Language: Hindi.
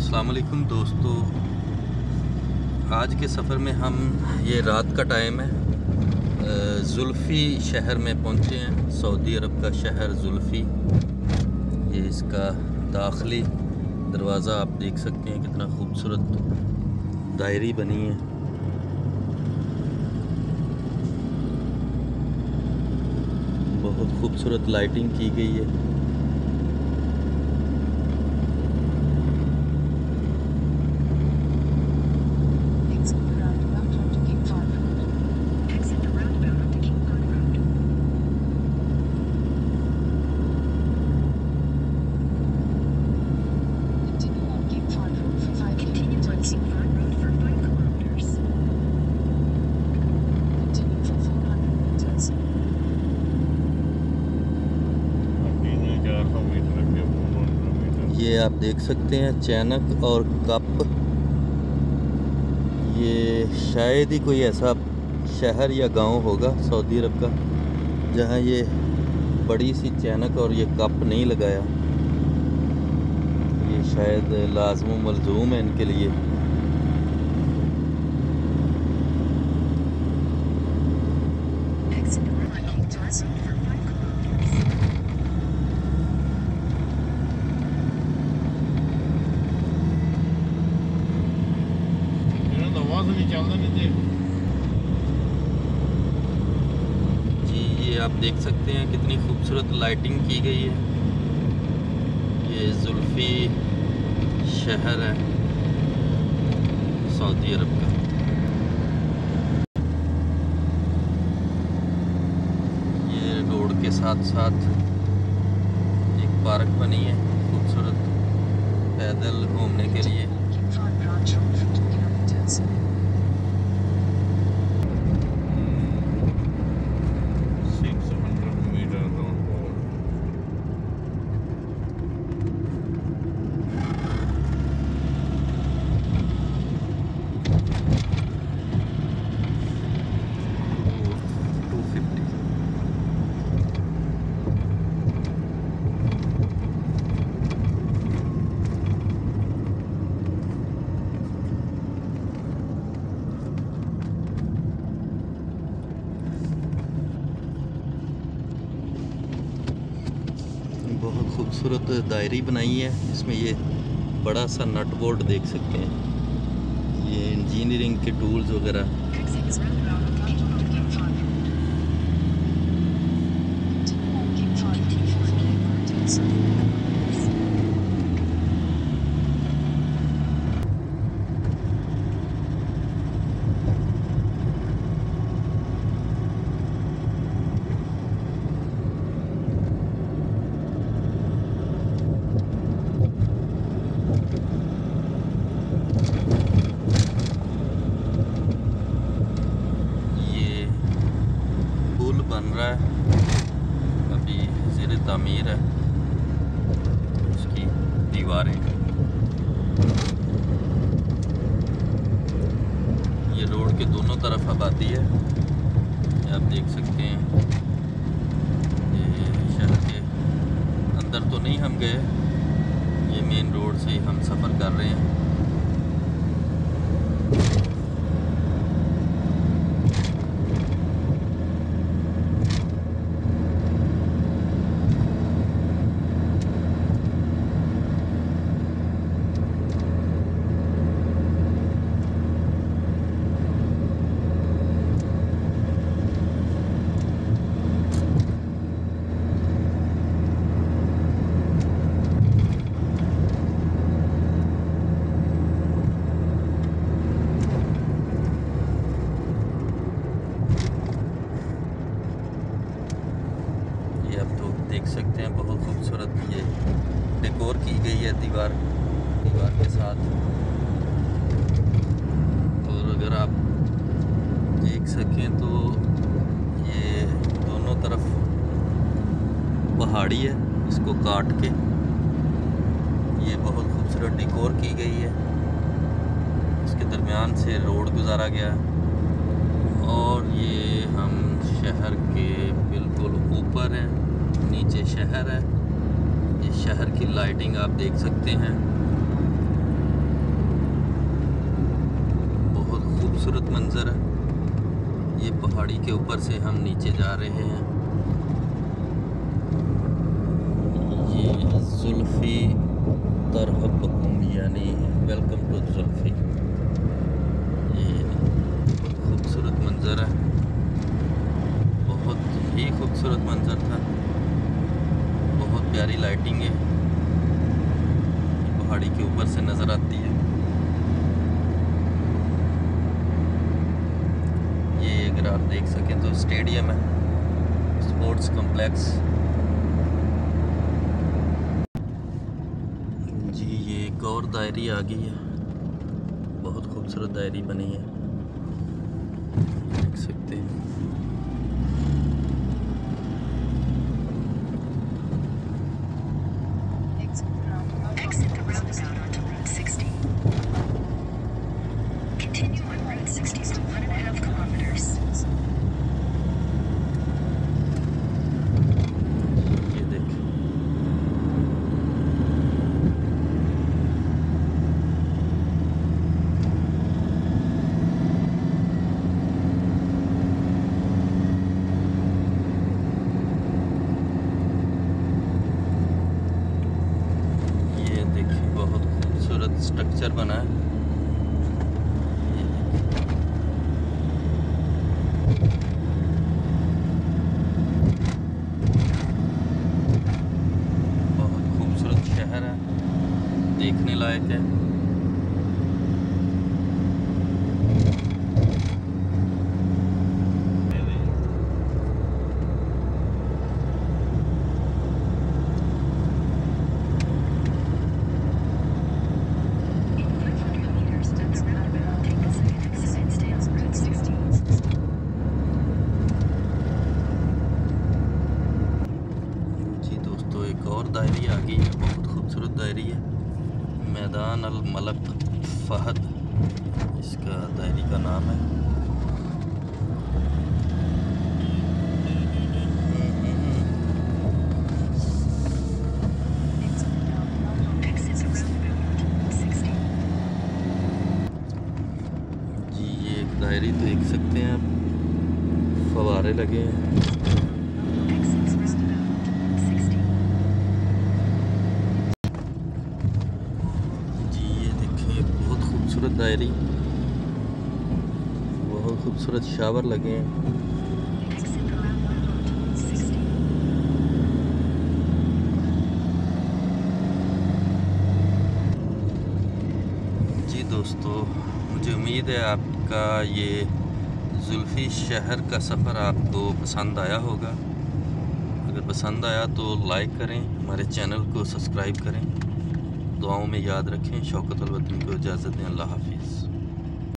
अस्सलाम वालेकुम दोस्तों, आज के सफ़र में हम ये रात का टाइम है, जुल्फ़ी शहर में पहुँचे हैं। सऊदी अरब का शहर जुल्फ़ी, ये इसका दाखिली दरवाज़ा आप देख सकते हैं, कितना खूबसूरत दायरी बनी है। बहुत खूबसूरत लाइटिंग की गई है। ये आप देख सकते हैं चैनक और कप। ये शायद ही कोई ऐसा शहर या गांव होगा सऊदी अरब का जहां ये बड़ी सी चैनक और ये कप नहीं लगाया। ये शायद लाज़िम मलज़ूम है इनके लिए। जी, ये आप देख सकते हैं कितनी खूबसूरत लाइटिंग की गई है। ये जुल्फ़ी शहर है सऊदी अरब का। ये रोड के साथ साथ एक पार्क बनी है खूबसूरत पैदल घूमने के लिए। बहुत खूबसूरत दायरी बनाई है, इसमें ये बड़ा सा नट बोल्ट देख सकते हैं। ये इंजीनियरिंग के टूल्स वगैरह। बन रहा है, अभी ज़ेर तामीर है उसकी दीवारें। ये रोड के दोनों तरफ आबादी है, ये आप देख सकते हैं। ये शहर के अंदर तो नहीं हम गए, ये मेन रोड से ही हम सफ़र कर रहे हैं। आप तो देख सकते हैं बहुत खूबसूरत ये डेकोर की गई है दीवार के साथ। और अगर आप देख सकें तो ये दोनों तरफ पहाड़ी है, इसको काट के ये बहुत खूबसूरत डेकोर की गई है। इसके दरमियान से रोड गुजारा गया है और ये हम शहर के बिल्कुल ऊपर हैं, नीचे शहर है। ये शहर की लाइटिंग आप देख सकते हैं। खूबसूरत मंज़र है। ये पहाड़ी के ऊपर से हम नीचे जा रहे हैं। ये जुल्फ़ी तरहब्बकुम यानी वेलकम टू जुल्फ़ी। ये खूबसूरत मंज़र है, बहुत ही खूबसूरत मंज़र था। बहुत प्यारी लाइटिंग है, पहाड़ी के ऊपर से नज़र आती है। ये अगर आप देख सकें तो स्टेडियम है, स्पोर्ट्स कॉम्प्लेक्स। जी ये एक और दायरी आ गई है, बहुत खूबसूरत दायरी बनी है, देख सकते हैं। स्ट्रक्चर बना है। बहुत खूबसूरत शहर है, देखने लायक है। एक और दायरी आ गई है, बहुत खूबसूरत दायरी है। मैदान अल मलक फहद इसका दायरी का नाम है। जी ये एक दायरी तो देख सकते हैं आप, फव्वारे लगे हैं। खूबसूरत दायरी, बहुत खूबसूरत शावर लगे हैं। जी दोस्तों, मुझे उम्मीद है आपका ये जुल्फ़ी शहर का सफ़र आपको पसंद आया होगा। अगर पसंद आया तो लाइक करें, हमारे चैनल को सब्सक्राइब करें, दुआओं में याद रखें। शौकत अल वतन को इजाज़त दें। अल्लाह हाफिज़।